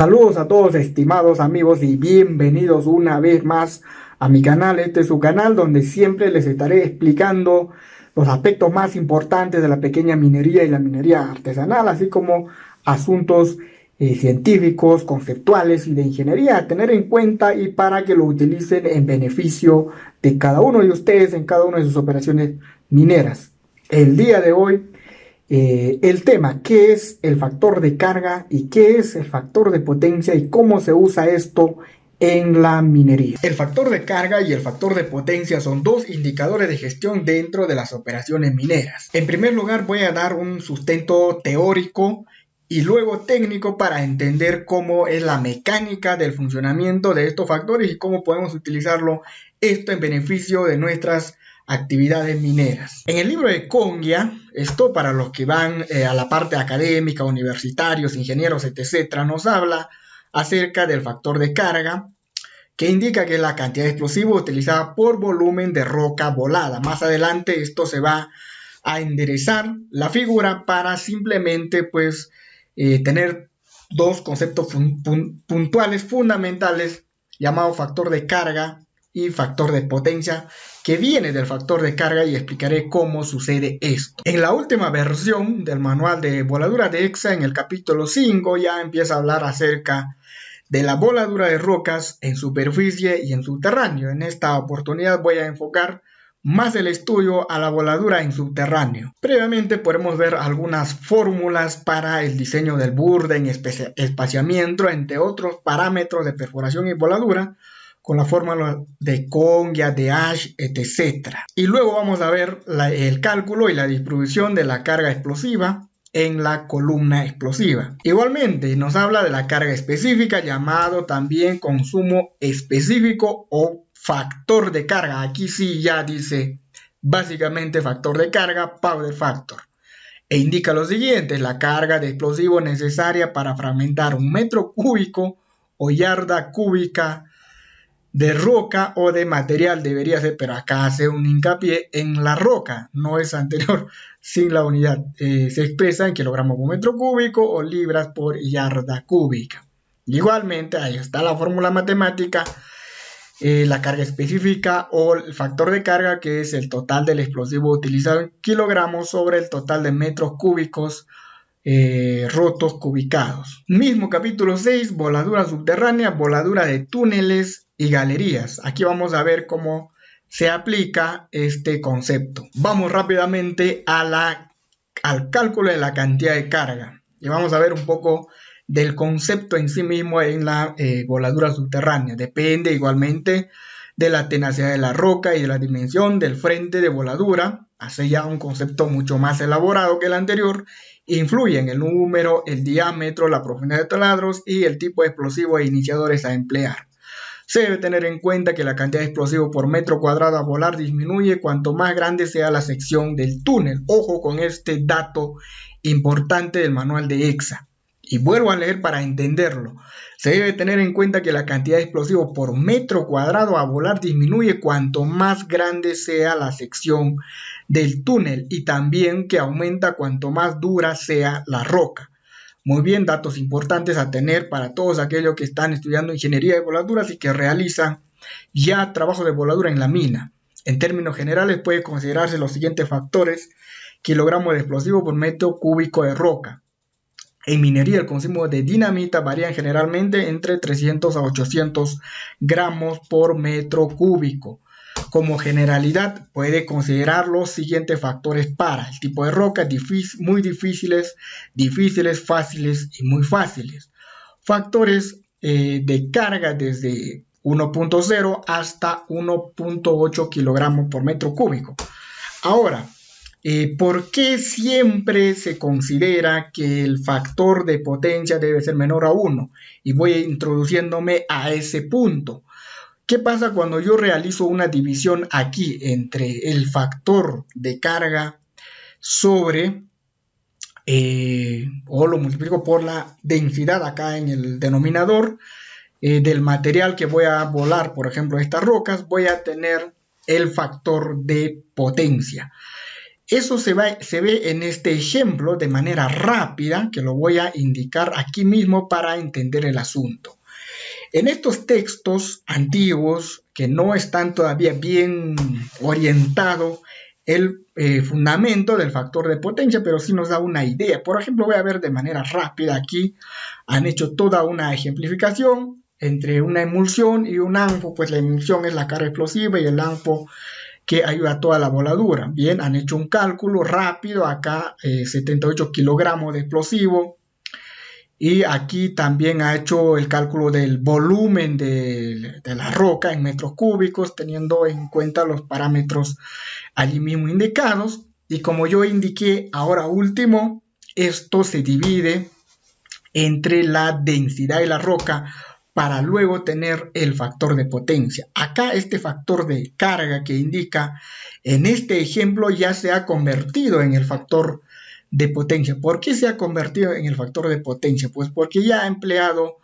Saludos a todos estimados amigos y bienvenidos una vez más a mi canal. Este es su canal donde siempre les estaré explicando los aspectos más importantes de la pequeña minería y la minería artesanal, así como asuntos científicos, conceptuales y de ingeniería a tener en cuenta y para que lo utilicen en beneficio de cada uno de ustedes en cada una de sus operaciones mineras. El día de hoy el tema, ¿qué es el factor de carga y qué es el factor de potencia y cómo se usa esto en la minería? El factor de carga y el factor de potencia son dos indicadores de gestión dentro de las operaciones mineras. En primer lugar, voy a dar un sustento teórico y luego técnico para entender cómo es la mecánica del funcionamiento de estos factores y cómo podemos utilizarlo esto en beneficio de nuestras actividades mineras. En el libro de Congia, esto para los que van a la parte académica, universitarios, ingenieros, etc., nos habla acerca del factor de carga, que indica que es la cantidad de explosivo utilizada por volumen de roca volada. Más adelante esto se va a enderezar la figura para simplemente tener dos conceptos puntuales fundamentales llamados factor de carga y factor de potencia, que viene del factor de carga, y explicaré cómo sucede esto. En la última versión del manual de voladura de EXA, en el capítulo 5, ya empieza a hablar acerca de la voladura de rocas en superficie y en subterráneo. En esta oportunidad voy a enfocar más el estudio a la voladura en subterráneo. Previamente podemos ver algunas fórmulas para el diseño del burden, espaciamiento, entre otros parámetros de perforación y voladura, con la fórmula de Congia, de Ash, etc. Y luego vamos a ver el cálculo y la distribución de la carga explosiva en la columna explosiva. Igualmente nos habla de la carga específica, llamado también consumo específico o factor de carga. Aquí sí ya dice básicamente factor de carga, powder factor. E indica lo siguiente: la carga de explosivo necesaria para fragmentar 1 metro cúbico o yarda cúbica de roca o de material debería ser, pero acá hace un hincapié en la roca, no es anterior sin la unidad. Se expresa en kilogramos por metro cúbico o libras por yarda cúbica. Igualmente, ahí está la fórmula matemática, la carga específica o el factor de carga, que es el total del explosivo utilizado en kilogramos sobre el total de metros cúbicos rotos cubicados. Mismo capítulo 6, voladura subterránea, voladura de túneles y galerías. Aquí vamos a ver cómo se aplica este concepto. Vamos rápidamente al cálculo de la cantidad de carga y vamos a ver un poco del concepto en sí mismo en la voladura subterránea. Depende igualmente de la tenacidad de la roca y de la dimensión del frente de voladura. Hace ya un concepto mucho más elaborado que el anterior. Influye en el número, el diámetro, la profundidad de taladros y el tipo de explosivo e iniciadores a emplear. Se debe tener en cuenta que la cantidad de explosivo por metro cuadrado a volar disminuye cuanto más grande sea la sección del túnel. Ojo con este dato importante del manual de EXA. Y vuelvo a leer para entenderlo. Se debe tener en cuenta que la cantidad de explosivo por metro cuadrado a volar disminuye cuanto más grande sea la sección del túnel, y también que aumenta cuanto más dura sea la roca. Muy bien, datos importantes a tener para todos aquellos que están estudiando ingeniería de voladuras y que realizan ya trabajo de voladura en la mina. En términos generales puede considerarse los siguientes factores: kilogramos de explosivo por metro cúbico de roca. En minería, el consumo de dinamita varía generalmente entre 300 a 800 gramos por metro cúbico. Como generalidad, puede considerar los siguientes factores para el tipo de roca: muy difíciles, fáciles y muy fáciles. Factores de carga desde 1.0 hasta 1.8 kilogramos por metro cúbico. Ahora, ¿por qué siempre se considera que el factor de potencia debe ser menor a 1? Y voy introduciéndome a ese punto. ¿Qué pasa cuando yo realizo una división aquí entre el factor de carga sobre, o lo multiplico por la densidad acá en el denominador del material que voy a volar, por ejemplo, estas rocas? Voy a tener el factor de potencia. Eso se ve en este ejemplo de manera rápida, que lo voy a indicar aquí mismo para entender el asunto. En estos textos antiguos, que no están todavía bien orientados el fundamento del factor de potencia, pero sí nos da una idea. Por ejemplo, voy a ver de manera rápida aquí, han hecho toda una ejemplificación entre una emulsión y un ANFO, pues la emulsión es la carga explosiva y el ANFO que ayuda a toda la voladura. Bien, han hecho un cálculo rápido, acá 78 kilogramos de explosivo, y aquí también ha hecho el cálculo del volumen de la roca en metros cúbicos, teniendo en cuenta los parámetros allí mismo indicados. Y como yo indiqué ahora último, esto se divide entre la densidad de la roca para luego tener el factor de potencia. Acá este factor de carga que indica en este ejemplo ya se ha convertido en el factor de potencia. ¿Por qué se ha convertido en el factor de potencia? Pues porque ya ha empleado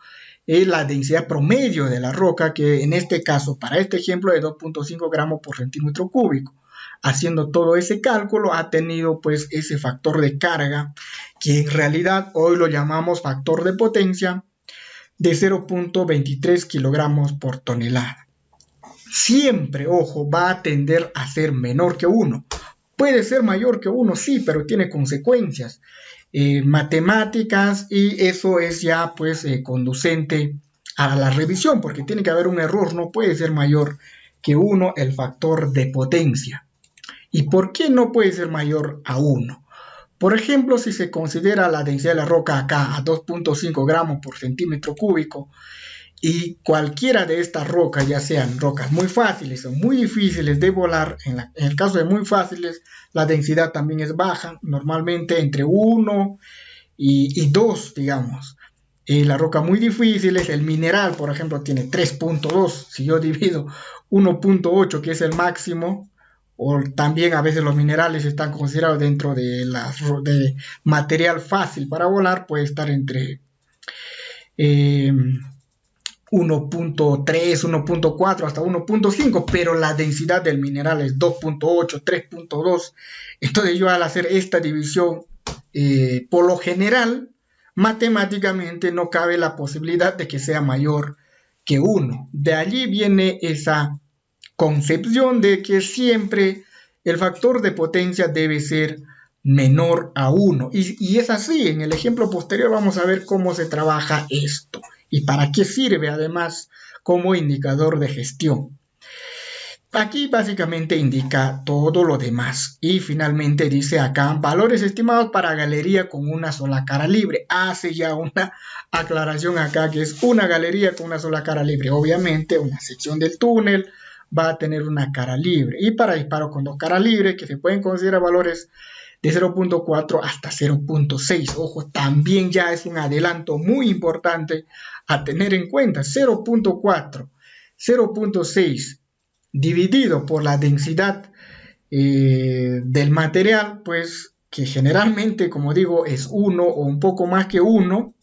la densidad promedio de la roca, que en este caso, para este ejemplo, es 2.5 gramos por centímetro cúbico. Haciendo todo ese cálculo, ha tenido pues ese factor de carga, que en realidad hoy lo llamamos factor de potencia, de 0.23 kilogramos por tonelada. Siempre, ojo, va a tender a ser menor que 1. Puede ser mayor que 1, sí, pero tiene consecuencias matemáticas, y eso es ya pues conducente a la revisión, porque tiene que haber un error, no puede ser mayor que 1 el factor de potencia. ¿Y por qué no puede ser mayor a 1? Por ejemplo, si se considera la densidad de la roca acá a 2.5 gramos por centímetro cúbico, y cualquiera de estas rocas, ya sean rocas muy fáciles o muy difíciles de volar, en el caso de muy fáciles, la densidad también es baja, normalmente entre 1 y 2, digamos. La roca muy difícil es el mineral, por ejemplo, tiene 3.2. Si yo divido 1.8, que es el máximo, o también a veces los minerales están considerados dentro de material fácil para volar, puede estar entre 1.3, 1.4 hasta 1.5, pero la densidad del mineral es 2.8, 3.2. Entonces yo, al hacer esta división, por lo general, matemáticamente no cabe la posibilidad de que sea mayor que 1. De allí viene esa concepción de que siempre el factor de potencia debe ser menor a 1. Y es así. En el ejemplo posterior vamos a ver cómo se trabaja esto y para qué sirve además como indicador de gestión. Aquí básicamente indica todo lo demás. Y finalmente dice acá, valores estimados para galería con una sola cara libre. Hace ya una aclaración acá, que es una galería con una sola cara libre. Obviamente una sección del túnel va a tener una cara libre. Y para disparo con 2 caras libres, que se pueden considerar valores de 0.4 hasta 0.6. Ojo, también ya es un adelanto muy importante a tener en cuenta. 0.4, 0.6 dividido por la densidad del material, pues que generalmente, como digo, es 1 o un poco más que 1,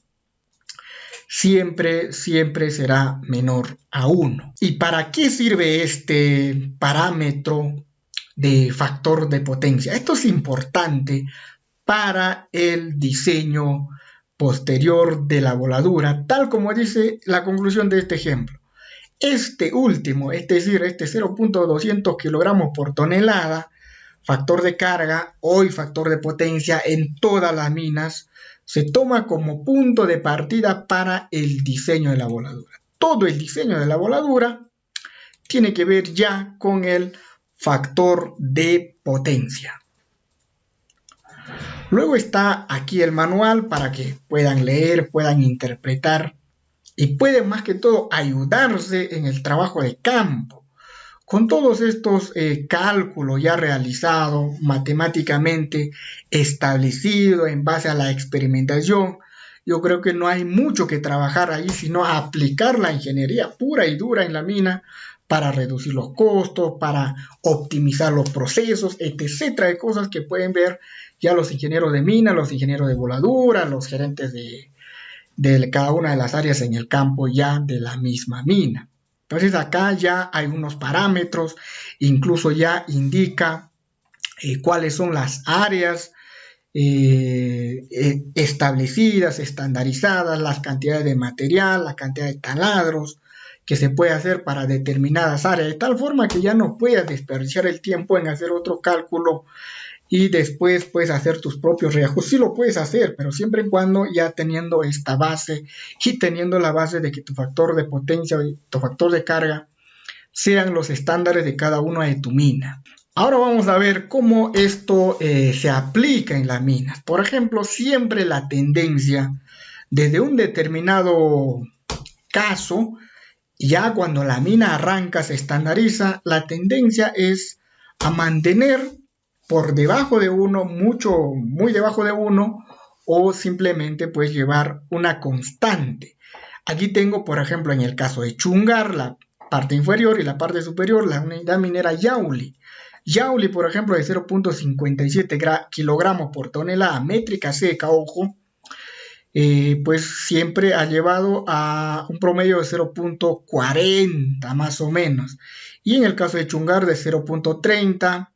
siempre será menor a 1. ¿Y para qué sirve este parámetro de factor de potencia? Esto es importante para el diseño posterior de la voladura, tal como dice la conclusión de este ejemplo. Este último, es decir, este 0.200 kilogramos por tonelada, factor de carga, hoy factor de potencia en todas las minas, se toma como punto de partida para el diseño de la voladura. Todo el diseño de la voladura tiene que ver ya con el factor de potencia. Luego está aquí el manual para que puedan leer, puedan interpretar y pueden más que todo ayudarse en el trabajo de campo. Con todos estos cálculos ya realizados, matemáticamente establecidos en base a la experimentación, yo creo que no hay mucho que trabajar ahí, sino aplicar la ingeniería pura y dura en la mina para reducir los costos, para optimizar los procesos, etcétera, de cosas que pueden ver ya los ingenieros de mina, los ingenieros de voladura, los gerentes de cada una de las áreas en el campo ya de la misma mina. Entonces acá ya hay unos parámetros, incluso ya indica cuáles son las áreas establecidas, estandarizadas, las cantidades de material, la cantidad de taladros que se puede hacer para determinadas áreas, de tal forma que ya no puedas desperdiciar el tiempo en hacer otro cálculo y después puedes hacer tus propios reajustes. Sí lo puedes hacer, pero siempre y cuando ya teniendo esta base y teniendo la base de que tu factor de potencia y tu factor de carga sean los estándares de cada una de tu mina. Ahora vamos a ver cómo esto se aplica en las minas. Por ejemplo, siempre la tendencia desde un determinado caso, ya cuando la mina arranca, se estandariza, la tendencia es a mantener por debajo de 1, muy debajo de 1, o simplemente pues llevar una constante. Aquí tengo, por ejemplo, en el caso de Chungar, la parte inferior y la parte superior, la unidad minera Yauli. Yauli, por ejemplo, de 0.57 kilogramos por tonelada métrica seca, ojo, pues siempre ha llevado a un promedio de 0.40 más o menos. Y en el caso de Chungar de 0.30,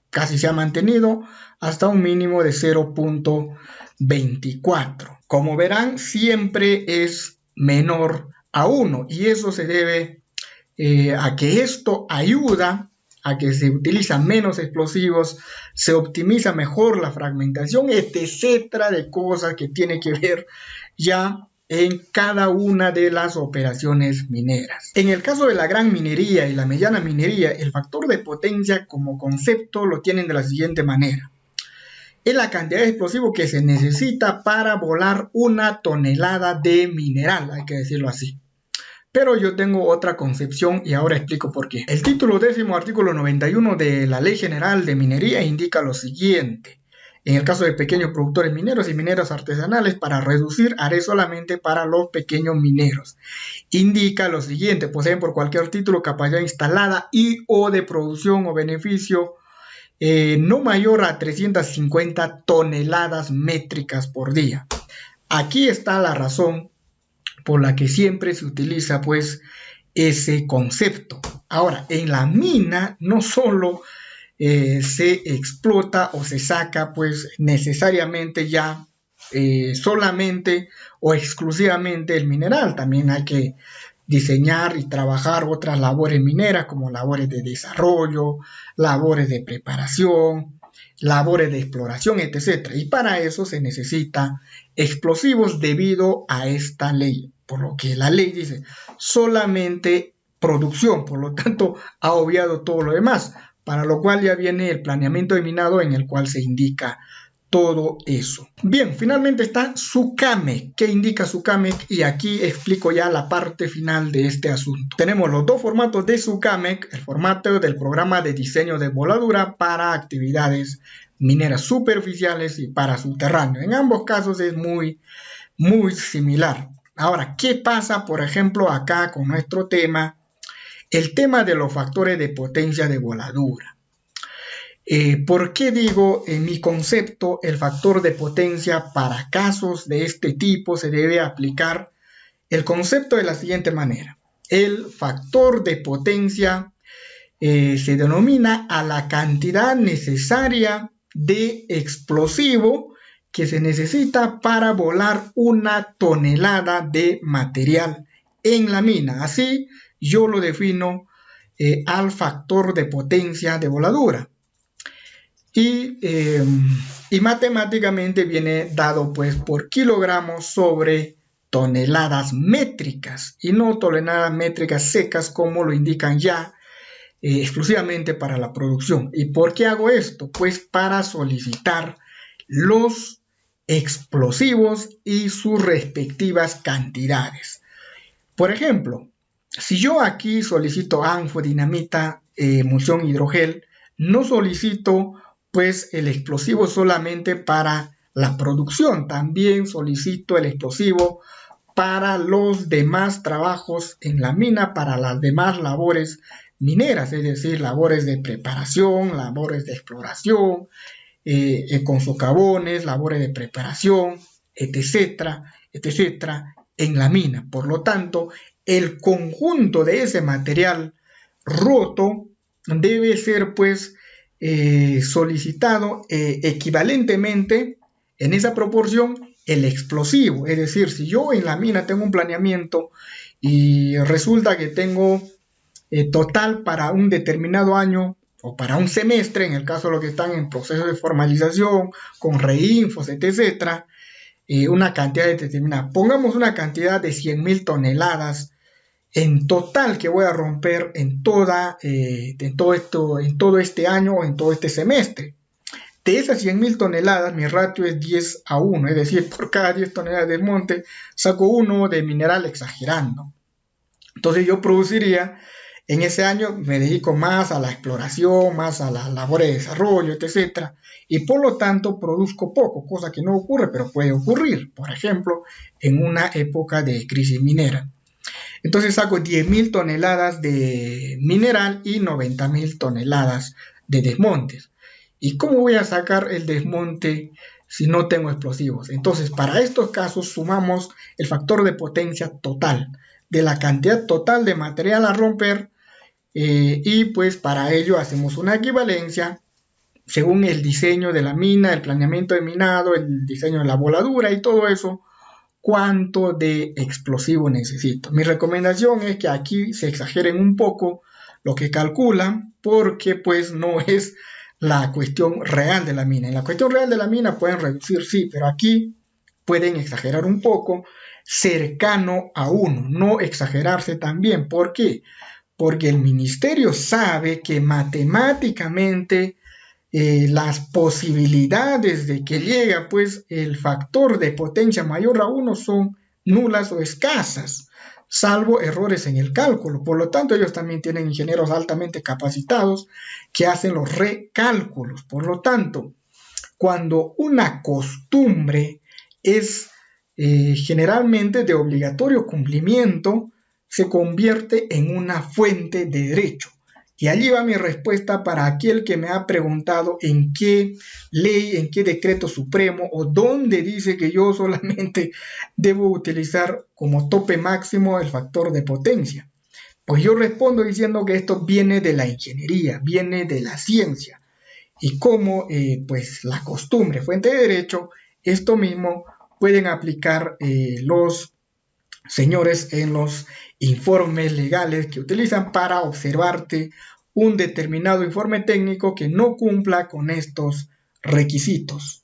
casi se ha mantenido hasta un mínimo de 0.24. Como verán, siempre es menor a 1 y eso se debe a que esto ayuda a que se utilizan menos explosivos, se optimiza mejor la fragmentación, etcétera, de cosas que tiene que ver ya en cada una de las operaciones mineras. En el caso de la gran minería y la mediana minería, el factor de potencia como concepto lo tienen de la siguiente manera. Es la cantidad de explosivo que se necesita para volar una tonelada de mineral, hay que decirlo así. Pero yo tengo otra concepción y ahora explico por qué. El título 10º, artículo 91 de la Ley General de Minería indica lo siguiente. En el caso de pequeños productores mineros y mineros artesanales, para reducir, haré solamente para los pequeños mineros. Indica lo siguiente: poseen por cualquier título capacidad instalada y o de producción o beneficio no mayor a 350 toneladas métricas por día. Aquí está la razón por la que siempre se utiliza pues ese concepto. Ahora, en la mina no solo se explota o se saca pues necesariamente ya solamente o exclusivamente el mineral, también hay que diseñar y trabajar otras labores mineras como labores de desarrollo, labores de preparación, labores de exploración, etc. Y para eso se necesita explosivos debido a esta ley, por lo que la ley dice solamente producción, por lo tanto ha obviado todo lo demás, para lo cual ya viene el planeamiento de minado en el cual se indica todo eso. Bien, finalmente está SUCAMEC. ¿Qué indica SUCAMEC? Y aquí explico ya la parte final de este asunto. Tenemos los dos formatos de SUCAMEC, el formato del programa de diseño de voladura para actividades mineras superficiales y para subterráneo. En ambos casos es muy similar. Ahora, ¿qué pasa, por ejemplo, acá con nuestro tema? El tema de los factores de potencia de voladura. ¿Por qué digo en mi concepto el factor de potencia para casos de este tipo se debe aplicar el concepto de la siguiente manera? El factor de potencia se denomina a la cantidad necesaria de explosivo que se necesita para volar una tonelada de material en la mina. Así yo lo defino al factor de potencia de voladura. Y matemáticamente viene dado pues por kilogramos sobre toneladas métricas y no toneladas métricas secas como lo indican ya exclusivamente para la producción. ¿Y por qué hago esto? Pues para solicitar los explosivos y sus respectivas cantidades. Por ejemplo, si yo aquí solicito ANFO, dinamita, emulsión hidrogel, no solicito pues el explosivo solamente para la producción, también solicito el explosivo para los demás trabajos en la mina, para las demás labores mineras, es decir, labores de preparación, labores de exploración, con socavones, labores de preparación, etcétera, etcétera, en la mina. Por lo tanto, el conjunto de ese material roto debe ser pues solicitado equivalentemente en esa proporción el explosivo. Es decir, si yo en la mina tengo un planeamiento y resulta que tengo total para un determinado año o para un semestre, en el caso de los que están en proceso de formalización, con reinfos, etcétera, una cantidad determinada. Pongamos una cantidad de 100.000 toneladas en total que voy a romper en todo este año o en todo este semestre. De esas 100.000 toneladas, mi ratio es 10:1, es decir, por cada 10 toneladas de desmonte, saco 1 de mineral exagerando. Entonces yo produciría, en ese año me dedico más a la exploración, más a las labores de desarrollo, etcétera, y por lo tanto produzco poco, cosa que no ocurre, pero puede ocurrir, por ejemplo, en una época de crisis minera. Entonces saco 10.000 toneladas de mineral y 90.000 toneladas de desmontes. ¿Y cómo voy a sacar el desmonte si no tengo explosivos? Entonces, para estos casos sumamos el factor de potencia total, de la cantidad total de material a romper, y pues para ello hacemos una equivalencia según el diseño de la mina, el planeamiento de minado, el diseño de la voladura y todo eso, cuánto de explosivo necesito. Mi recomendación es que aquí se exageren un poco lo que calculan, porque pues no es la cuestión real de la mina. En la cuestión real de la mina pueden reducir, sí, pero aquí pueden exagerar un poco, cercano a 1, no exagerarse también. ¿Por qué? Porque el ministerio sabe que matemáticamente las posibilidades de que llegue pues el factor de potencia mayor a 1 son nulas o escasas, salvo errores en el cálculo. Por lo tanto, ellos también tienen ingenieros altamente capacitados que hacen los recálculos. Por lo tanto, cuando una costumbre es generalmente de obligatorio cumplimiento, se convierte en una fuente de derecho. Y allí va mi respuesta para aquel que me ha preguntado en qué ley, en qué decreto supremo o dónde dice que yo solamente debo utilizar como tope máximo el factor de potencia. Pues yo respondo diciendo que esto viene de la ingeniería, viene de la ciencia. Y como pues la costumbre, fuente de derecho, esto mismo pueden aplicar los señores en los informes legales que utilizan para observarte un determinado informe técnico que no cumpla con estos requisitos.